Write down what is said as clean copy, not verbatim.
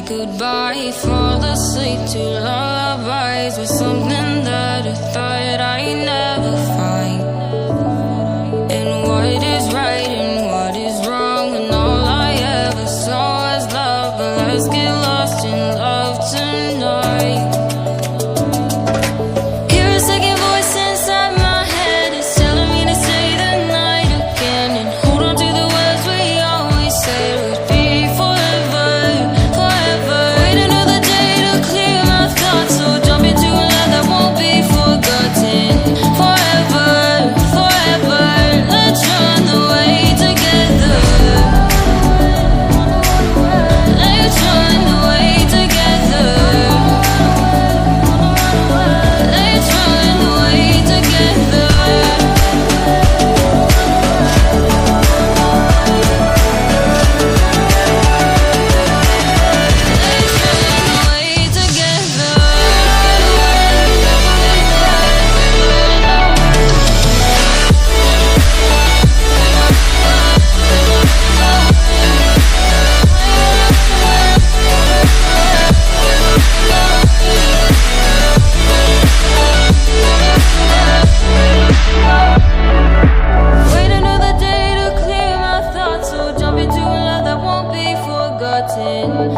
goodbye, fall asleep to lullabies with something that I thought I'd never find. And what is right and what is wrong, and all I ever saw was love. But let's get lost in love tonight. Hear a second voice inside my head, it's telling me to say the night again, and hold on to the words we always said would be forever, forever. Wait another day to clear my thoughts, so jump into a love that won't be forgotten. Forever, forever, let's run away together. Let's run away together. Let's run away together. Wait another day to clear my thoughts, so jump into a love that won't be forgotten.